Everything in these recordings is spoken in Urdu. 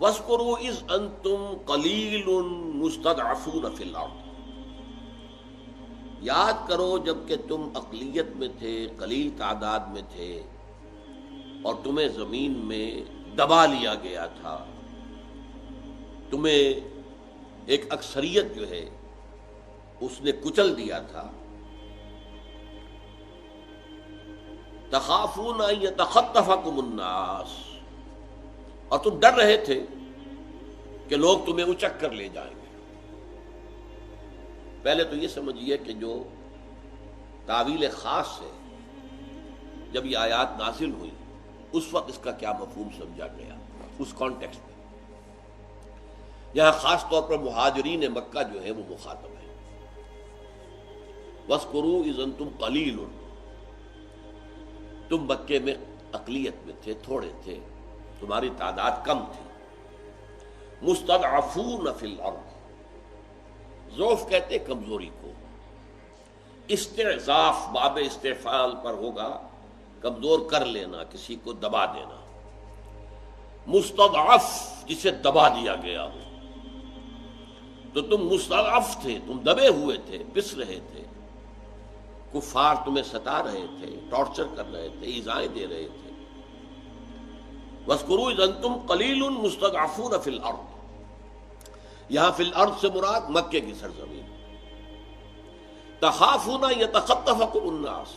وَاذْكُرُوا إِذْ أَنْتُمْ قَلِيلٌ مُسْتَضْعَفُونَ فِي الْأَرْضِ، یاد کرو جب کہ تم اقلیت میں تھے، قلیل تعداد میں تھے، اور تمہیں زمین میں دبا لیا گیا تھا، تمہیں ایک اکثریت جو ہے اس نے کچل دیا تھا۔ تخافون ان یتخطفکم الناس، اور تم ڈر رہے تھے کہ لوگ تمہیں اچک کر لے جائیں گے۔ پہلے تو یہ سمجھیے کہ جو تعویل خاص ہے، جب یہ آیات نازل ہوئی اس وقت اس کا کیا مفہوم سمجھا گیا، اس کانٹیکسٹ میں۔ یہاں خاص طور پر مہاجرین مکہ جو ہے وہ مخاطب ہے۔ وَاذْكُرُوا إِذْ أَنْتُمْ قَلِيلٌ، تم مکے میں اقلیت میں تھے، تھوڑے تھے، تمہاری تعداد کم تھی۔ مستضعفون فی الارض، ضعف کہتے کمزوری کو، استعضاف باب استفعال پر ہوگا، کمزور کر لینا، کسی کو دبا دینا۔ مستضعف جسے دبا دیا گیا ہو، تو تم مستضعف تھے، تم دبے ہوئے تھے، پس رہے تھے، کفار تمہیں ستا رہے تھے، ٹارچر کر رہے تھے، ایذائیں دے رہے تھے۔ وَاذْكُرُوا إِذْ أَنْتُمْ قَلِيلٌ مُسْتَضْعَفُونَ فِي الْأَرْضِ، یہاں فی الارض سے مراد مکے کی سرزمین۔ تخافون یتخطفکم الناس،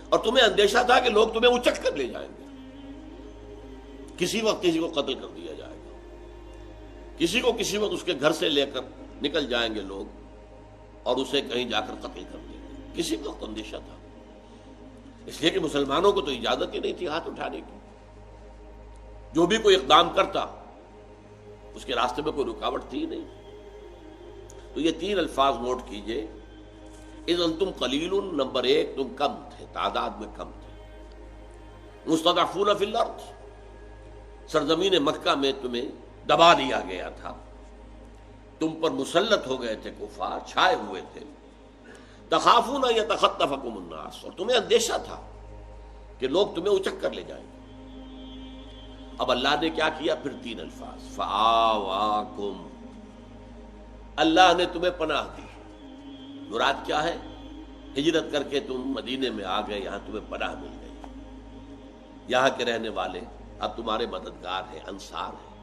اور تمہیں اندیشہ تھا کہ لوگ تمہیں اچک کر لے جائیں گے، کسی وقت کسی کو قتل کر دیا جائے گا، کسی وقت اس کے گھر سے لے کر نکل جائیں گے لوگ اور اسے کہیں جا کر قتل کر دیں گے، کسی وقت اندیشہ تھا۔ اس لیے کہ مسلمانوں کو تو اجازت ہی نہیں تھی ہاتھ اٹھانے کی، جو بھی کوئی اقدام کرتا اس کے راستے میں کوئی رکاوٹ تھی نہیں۔ تو یہ تین الفاظ نوٹ کیجئے، اذ انتم قلیل، نمبر ایک تم کم تھے، تعداد میں کم تھے۔ مستضعفون فی الارض، سرزمین مکہ میں تمہیں دبا دیا گیا تھا، تم پر مسلط ہو گئے تھے کفار، چھائے ہوئے تھے۔ تخافون یتخطفکم الناس، اور تمہیں اندیشہ تھا کہ لوگ تمہیں اچک کر لے جائیں گے۔ اب اللہ نے کیا کیا؟ پھر تین الفاظ، فآواکم، اللہ نے تمہیں پناہ دی۔ مراد کیا ہے؟ ہجرت کر کے تم مدینے میں آ گئے، یہاں تمہیں پناہ مل گئی، یہاں کے رہنے والے اب تمہارے مددگار ہیں، انصار ہیں۔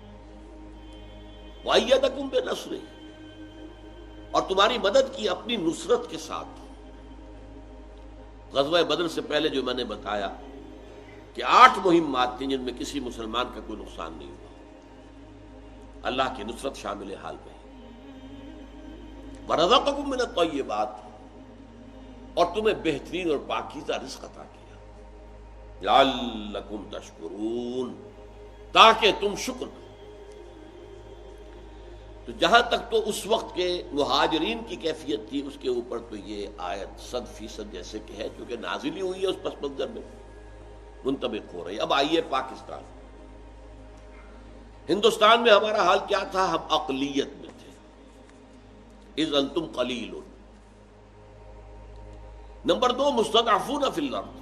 وَأَيَّدَكُمْ بِنَصْرِهِ، اور تمہاری مدد کی اپنی نصرت کے ساتھ۔ غزوہ بدر سے پہلے جو میں نے بتایا کہ 8 مہمات تھیں جن میں کسی مسلمان کا کوئی نقصان نہیں ہوا، اللہ کی نصرت شامل حال میں۔ وَرَزَقَكُم مِّنَ الطَّيِّبَاتِ، اور تمہیں بہترین اور پاکیزہ رزق عطا کیا، لَعَلَّكُمْ تَشْكُرُونَ، تاکہ تم شکر کرو۔ تو جہاں تک تو اس وقت کے مہاجرین کی کیفیت تھی، اس کے اوپر تو یہ آیت 100% جیسے کہ ہے، کیونکہ نازل ہی ہوئی ہے اس پس منظر میں منطبق ہو رہی۔ اب آئیے پاکستان، ہندوستان میں ہمارا حال کیا تھا؟ ہم اقلیت میں تھے، اذ انتم قلیل۔ نمبر 2، مستضعفون فی الارض،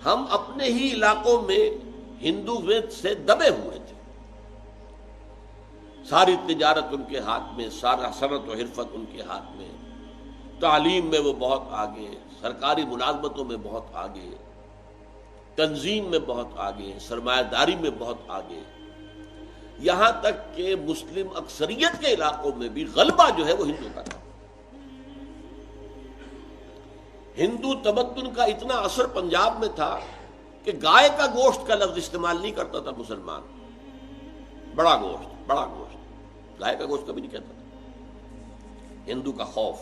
ہم اپنے ہی علاقوں میں ہندویت سے دبے ہوئے تھے، ساری تجارت ان کے ہاتھ میں، سارا صنعت و حرفت ان کے ہاتھ میں، تعلیم میں وہ بہت آگے، سرکاری ملازمتوں میں بہت آگے، تنظیم میں بہت آگے، سرمایہ داری میں بہت آگے، یہاں تک کہ مسلم اکثریت کے علاقوں میں بھی غلبہ جو ہے وہ ہندو کا تھا۔ ہندو تمدن کا اتنا اثر پنجاب میں تھا کہ گائے کا گوشت کا لفظ استعمال نہیں کرتا تھا مسلمان، بڑا گوشت، بڑا گوشت، گائے کا گوشت کبھی نہیں کہتا تھا۔ ہندو کا خوف،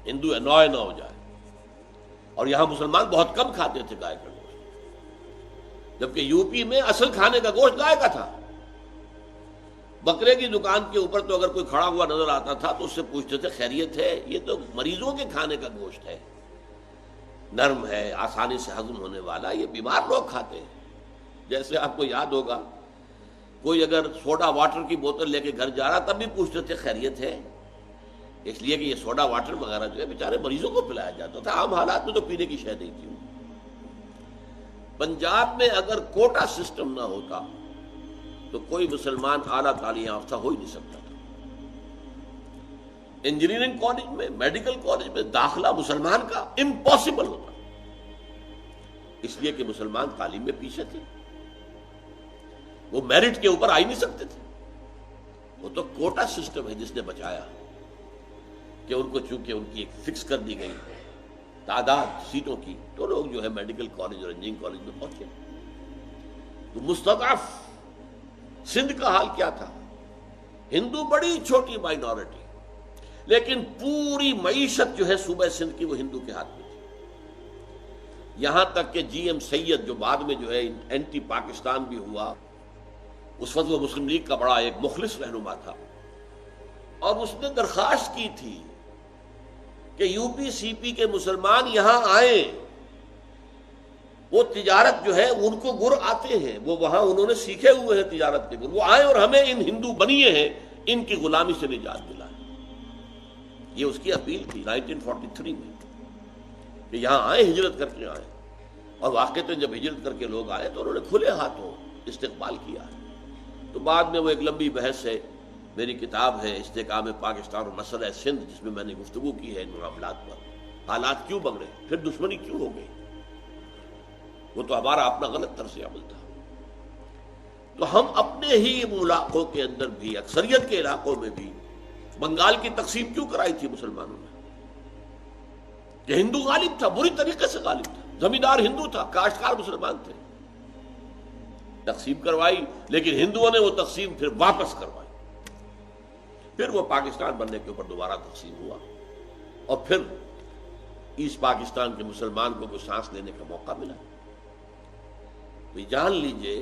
ہندو انوائے نہ ہو جائے، اور یہاں مسلمان بہت کم کھاتے تھے گائے کا گوشت، جبکہ یو پی میں اصل کھانے کا گوشت گائے کا تھا۔ بکرے کی دکان کے اوپر تو اگر کوئی کھڑا ہوا نظر آتا تھا تو اس سے پوچھتے تھے خیریت ہے؟ یہ تو مریضوں کے کھانے کا گوشت ہے، نرم ہے، آسانی سے ہضم ہونے والا، یہ بیمار لوگ کھاتے ہیں۔ جیسے آپ کو یاد ہوگا کوئی اگر سوڈا واٹر کی بوتل لے کے گھر جا رہا تب بھی پوچھتے تھے خیریت ہے، اس لیے کہ یہ سوڈا واٹر وغیرہ جو ہے بیچارے مریضوں کو پلایا جاتا تھا، عام حالات میں تو پینے کی شے نہیں تھی۔ پنجاب میں اگر کوٹا سسٹم نہ ہوتا تو کوئی مسلمان اعلیٰ تعلیم یافتہ ہو ہی نہیں سکتا تھا۔ انجینئرنگ کالج میں، میڈیکل کالج میں داخلہ مسلمان کا امپاسبل ہوتا، اس لیے کہ مسلمان تعلیم میں پیچھے تھے، وہ میرٹ کے اوپر آ ہی نہیں سکتے تھے۔ وہ تو کوٹا سسٹم ہے جس نے بچایا کہ ان کو چونکہ ان کی ایک فکس کر دی گئی تعداد سیٹوں کی، تو لوگ جو ہے میڈیکل کالج اور انجینئرنگ کالج میں پہنچے۔ تو مستضعف سندھ کا حال کیا تھا؟ ہندو بڑی چھوٹی مائنورٹی، لیکن پوری معیشت جو ہے صوبہ سندھ کی وہ ہندو کے ہاتھ میں تھی۔ یہاں تک کہ جی ایم سید جو بعد میں جو ہے اینٹی پاکستان بھی ہوا، اس وقت وہ مسلم لیگ کا بڑا ایک مخلص رہنما تھا، اور اس نے درخواست کی تھی کہ یو پی سی پی کے مسلمان یہاں آئیں، وہ تجارت جو ہے ان کو گر آتے ہیں، وہ وہاں انہوں نے سیکھے ہوئے ہیں تجارت کے گر، وہ آئیں اور ہمیں ان ہندو بنیے ہیں ان کی غلامی سے نجات دلائیں۔ یہ اس کی اپیل تھی 1943 میں کہ یہاں آئیں، ہجرت کر کے آئیں، اور واقعتاً جب ہجرت کر کے لوگ آئے تو انہوں نے کھلے ہاتھوں استقبال کیا ہے۔ تو بعد میں وہ ایک لمبی بحث ہے، میری کتاب ہے استحکام پاکستان اور مسئلہ سندھ، جس میں میں نے گفتگو کی ہے ان معاملات پر، حالات کیوں بگڑے، پھر دشمنی کیوں ہو گئی، وہ تو ہمارا اپنا غلط طرز عمل تھا۔ تو ہم اپنے ہی علاقوں کے اندر بھی، اکثریت کے علاقوں میں بھی، بنگال کی تقسیم کیوں کرائی تھی مسلمانوں نے؟ کہ ہندو غالب تھا، بری طریقے سے غالب تھا، زمیندار ہندو تھا، کاشتکار مسلمان تھے، تقسیم کروائی، لیکن ہندوؤں نے وہ تقسیم پھر واپس کروائی، پھر وہ پاکستان بننے کے اوپر دوبارہ تقسیم ہوا، اور پھر ایسٹ پاکستان کے مسلمان کو کوئی سانس لینے کا موقع ملا۔ تو جان لیجئے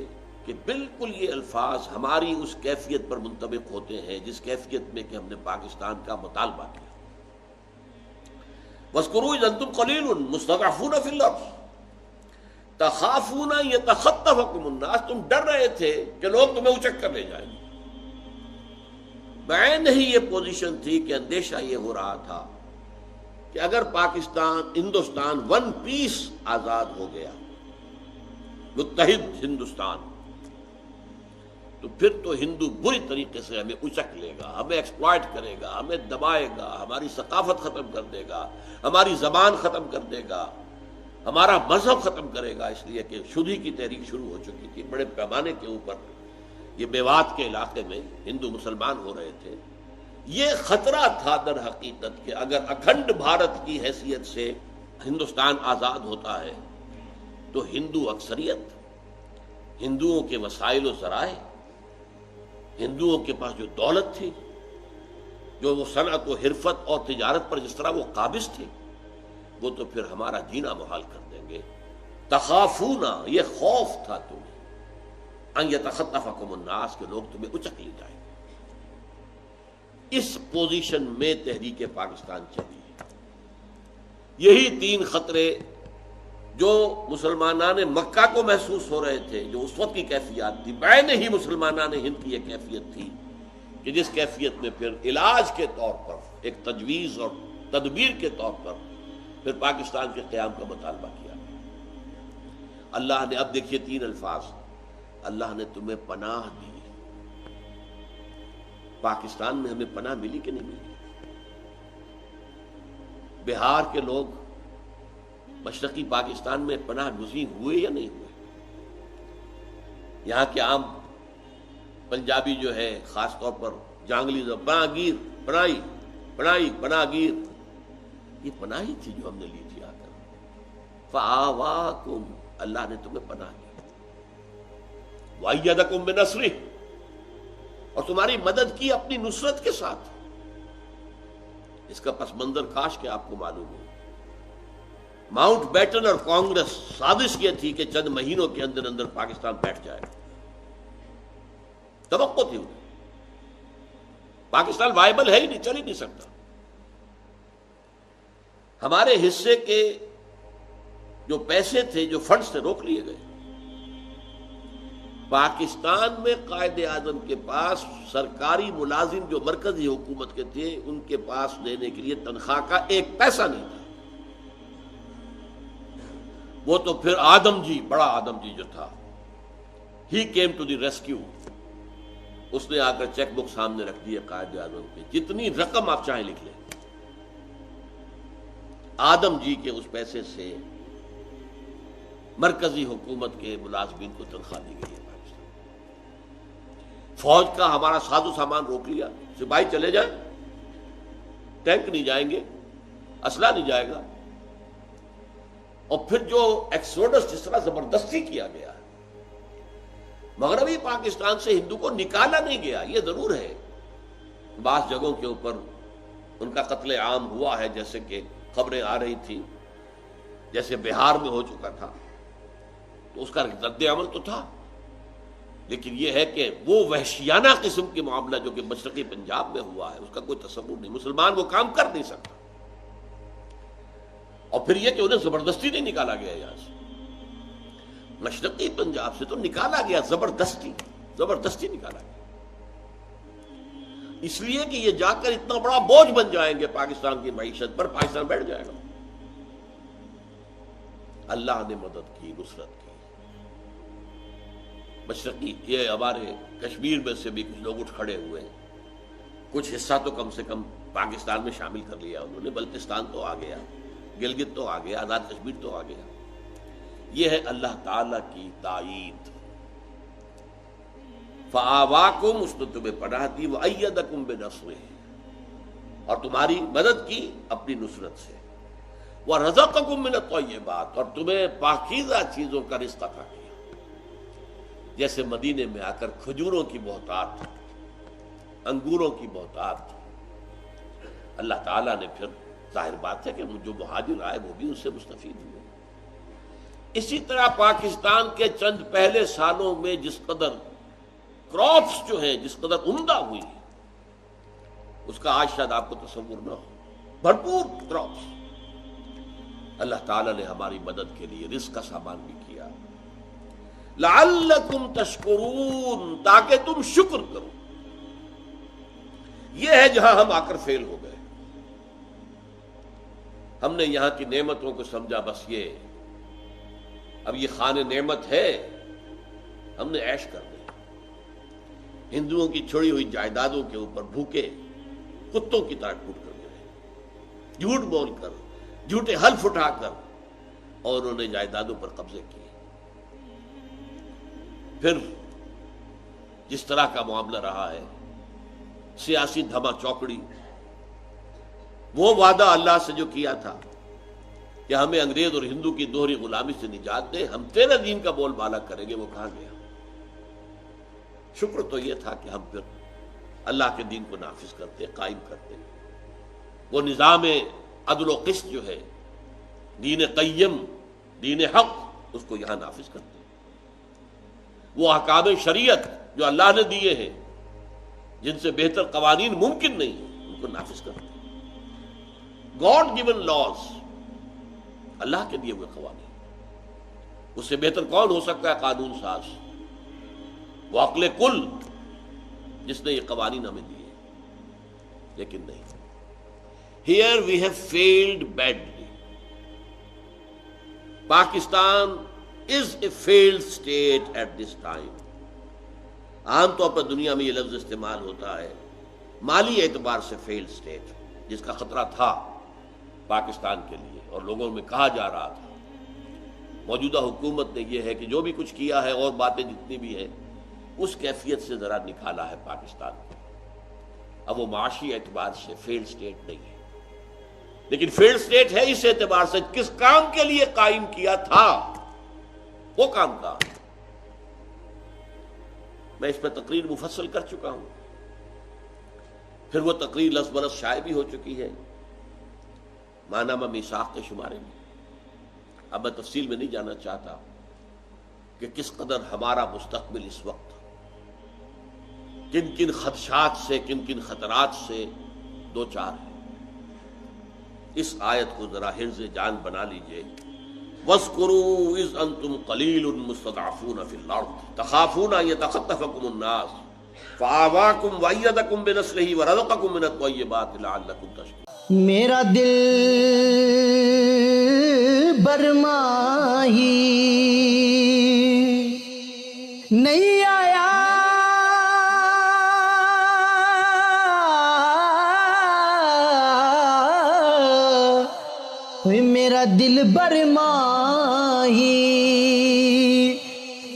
کہ بالکل یہ الفاظ ہماری اس کیفیت پر منطبق ہوتے ہیں جس کیفیت میں کہ ہم نے پاکستان کا مطالبہ کیا۔ وَاذْكُرُوا إِذْ أَنْتُمْ قَلِيلٌ مُسْتَضْعَفُونَ فِي الْأَرْضِ تَخَافُونَ يَتَخَطَّفَكُمُ النَّاسُ، تم ڈر رہے تھے کہ لوگ تمہیں اچک کر لے جائیں گے۔ بعین ہی یہ پوزیشن تھی کہ اندیشہ یہ ہو رہا تھا کہ اگر پاکستان، ہندوستان ون پیس آزاد ہو گیا، متحد ہندوستان، تو پھر تو ہندو بری طریقے سے ہمیں اچک لے گا، ہمیں ایکسپلائٹ کرے گا، ہمیں دبائے گا، ہماری ثقافت ختم کر دے گا، ہماری زبان ختم کر دے گا، ہمارا مذہب ختم کرے گا، اس لیے کہ شدھی کی تحریک شروع ہو چکی تھی بڑے پیمانے کے اوپر۔ یہ میوات کے علاقے میں ہندو مسلمان ہو رہے تھے۔ یہ خطرہ تھا در حقیقت کہ اگر اکھنڈ بھارت کی حیثیت سے ہندوستان آزاد ہوتا ہے تو ہندو اکثریت، ہندوؤں کے وسائل و ذرائع، ہندوؤں کے پاس جو دولت تھی، جو وہ صنعت و حرفت اور تجارت پر جس طرح وہ قابض تھے، وہ تو پھر ہمارا جینا محال کر دیں گے۔ تخافون، یہ خوف تھا تمہیں، ان یتخطفکم الناس، کہ لوگ تمہیں اچک لے جائیں گے۔ اس پوزیشن میں تحریک پاکستان چلی ہے۔ یہی تین خطرے جو مسلمانان مکہ کو محسوس ہو رہے تھے، جو اس وقت کی کیفیات تھی، بعین ہی مسلمانان ہند کی یہ کیفیت تھی کہ جس کیفیت میں پھر علاج کے طور پر، ایک تجویز اور تدبیر کے طور پر پھر پاکستان کے قیام کا مطالبہ کیا۔ اللہ نے، اب دیکھیے تین الفاظ، اللہ نے تمہیں پناہ دی۔ پاکستان میں ہمیں پناہ ملی کہ نہیں ملی؟ بہار کے لوگ مشرقی پاکستان میں پناہ گزین ہوئے یا نہیں ہوئے؟ یہاں کے عام پنجابی جو ہے، خاص طور پر جانگلی، پناہ گیر، پناہی، پناہی، پناہ گیر، یہ پناہی تھی جو ہم نے لی تھی آ کر۔ فآواکم، اللہ نے تمہیں پناہ دی۔ وَأَيَّدَكُم بِنَصْرِهِ، اور تمہاری مدد کی اپنی نصرت کے ساتھ۔ اس کا پس منظر کاش کہ آپ کو معلوم ہو۔ ماؤنٹ بیٹن اور کانگریس سازش یہ تھی کہ چند مہینوں کے اندر اندر پاکستان بیٹھ جائے، توقع تھی انہیں۔ پاکستان وائبل ہے ہی نہیں، چل ہی نہیں سکتا۔ ہمارے حصے کے جو پیسے تھے، جو فنڈز تھے، روک لیے گئے۔ پاکستان میں قائد اعظم کے پاس سرکاری ملازم جو مرکزی حکومت کے تھے، ان کے پاس دینے کے لیے تنخواہ کا ایک پیسہ نہیں تھا۔ وہ تو پھر آدم جی، بڑا آدم جی جو تھا، he came to the rescue, اس نے آ کر چیک بک سامنے رکھ دی قائد اعظم کی، جتنی رقم آپ چاہیں لکھ لیں، آدم جی کے اس پیسے سے مرکزی حکومت کے ملازمین کو تنخواہ دی گئی ہے۔ پاکستان فوج کا ہمارا ساز و سامان روک لیا، سپاہی چلے جائیں، ٹینک نہیں جائیں گے، اسلحہ نہیں جائے گا، اور پھر جو ایکسوڈس جس طرح زبردستی کیا گیا، مغربی پاکستان سے ہندو کو نکالا نہیں گیا، یہ ضرور ہے بعض جگہوں کے اوپر ان کا قتل عام ہوا ہے، جیسے کہ خبریں آ رہی تھی، جیسے بہار میں ہو چکا تھا، تو اس کا رد عمل تو تھا، لیکن یہ ہے کہ وہ وحشیانہ قسم کے معاملہ جو کہ مشرقی پنجاب میں ہوا ہے، اس کا کوئی تصور نہیں، مسلمان وہ کام کر نہیں سکتا۔ اور پھر یہ کہ انہیں زبردستی نہیں نکالا گیا یہاں سے، مشرقی پنجاب سے تو نکالا گیا، زبردستی نکالا گیا، اس لیے کہ یہ جا کر اتنا بڑا بوجھ بن جائیں گے پاکستان کی معیشت پر، پاکستان بیٹھ جائے گا۔ اللہ نے مدد کی، نصرت کی، مشرقی یہ ہمارے کشمیر میں سے بھی کچھ لوگ اٹھ کھڑے ہوئے ہیں، کچھ حصہ تو کم سے کم پاکستان میں شامل کر لیا انہوں نے، بلتستان تو آ گیا، گلگت تو آ گیا، آزاد کشمیر تو آ گیا۔ یہ ہے اللہ تعالی کی تائید۔ فآواکم، اس نے تمہیں پناہ دی، وأیدکم بنصرہ، اور تمہاری مدد کی اپنی نصرت سے، ورزقکم من الطیبات، اور تمہیں پاکیزہ چیزوں کا رزق عطا کیا، جیسے مدینے میں آ کر کھجوروں کی بہتات، انگوروں کی بہتات، اللہ تعالیٰ نے پھر ظاہر بات ہے کہ جو مہاجر آئے وہ بھی اس سے مستفید ہوئے۔ اسی طرح پاکستان کے چند پہلے سالوں میں جس قدر کراپس جو ہیں، جس قدر عمدہ ہوئی، اس کا آج شاید آپ کو تصور نہ ہو، بھرپور کراپس، اللہ تعالیٰ نے ہماری مدد کے لیے رزق کا سامان بھی کیا، لعلکم تشکرون، تاکہ تم شکر کرو۔ یہ ہے جہاں ہم آ کر فیل ہو گئے، ہم نے یہاں کی نعمتوں کو سمجھا بس یہ اب یہ خان نعمت ہے، ہم نے عیش کر لی، ہندوؤں کی چھوڑی ہوئی جائیدادوں کے اوپر بھوکے کتوں کی طرح ٹوٹ کر گئے، جھوٹ بول کر، جھوٹے حلف اٹھا کر، اور انہوں نے جائیدادوں پر قبضے کیے۔ پھر جس طرح کا معاملہ رہا ہے، سیاسی دھما چوکڑی، وہ وعدہ اللہ سے جو کیا تھا کہ ہمیں انگریز اور ہندو کی دوہری غلامی سے نجات دے، ہم تیرے دین کا بول بالا کریں گے، وہ کہاں گیا؟ شکر تو یہ تھا کہ ہم پھر اللہ کے دین کو نافذ کرتے، قائم کرتے، وہ نظام عدل و قسط جو ہے، دین قیم، دین حق، اس کو یہاں نافذ کرتے، وہ احکام شریعت جو اللہ نے دیے ہیں، جن سے بہتر قوانین ممکن نہیں، ان کو نافذ کرتے، گاڈ گیون لاز، اللہ کے دیے ہوئے قوانین، اس سے بہتر کون ہو سکتا ہے قانون ساز؟ وہ عقل کل جس نے یہ قوانین ہمیں دیے، لیکن نہیں۔ Here we have failed badly. Pakistan is a failed state at this time. عام طور پر دنیا میں یہ لفظ استعمال ہوتا ہے مالی اعتبار سے فیلڈ اسٹیٹ، جس کا خطرہ تھا پاکستان کے لیے، اور لوگوں میں کہا جا رہا تھا۔ موجودہ حکومت نے یہ ہے کہ جو بھی کچھ کیا ہے اور باتیں جتنی بھی ہیں، اس کیفیت سے ذرا نکالا ہے پاکستان کو، اب وہ معاشی اعتبار سے فیلڈ اسٹیٹ نہیں ہے، لیکن فیلڈ اسٹیٹ ہے اس اعتبار سے کس کام کے لیے قائم کیا تھا، وہ کام کا میں اس پہ تقریر مفصل کر چکا ہوں، پھر وہ تقریر لفظ برس شائع بھی ہو چکی ہے مانامہ میثاق کے شمارے میں۔ اب میں تفصیل میں نہیں جانا چاہتا کہ کس قدر ہمارا مستقبل اس وقت کن کن خدشات سے، کن کن خطرات سے دو چار ہے۔ اس آیت کو ذرا حرز جان بنا لیجئے۔ وَاذْكُرُوا إِذْ أَنْتُمْ قَلِيلٌ مُسْتَضْعَفُونَ فِي الْأَرْضِ تَخَافُونَ أَنْ يَتَخَطَّفَكُمُ النَّاسُ فَآوَاكُمْ وَأَيَّدَكُمْ بِنَصْرِهِ وَرَزَقَكُمْ مِنَ الطَّيِّبَاتِ لَعَلَّكُمْ تَشْكُرُونَ۔ میرا دل برماہی نہیں آیا میرا دل برماہی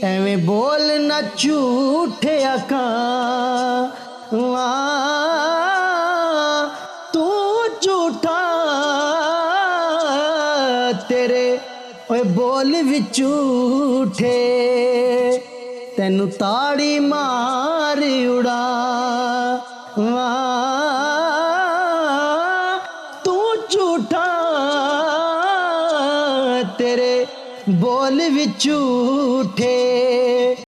ایویں بولنا جھوٹے آکاں تو جھوٹا تیرے اوے بول وچ جھوٹے تینو تاڑی مار اڑا تو جھوٹا تیرے بول وچ جھوٹے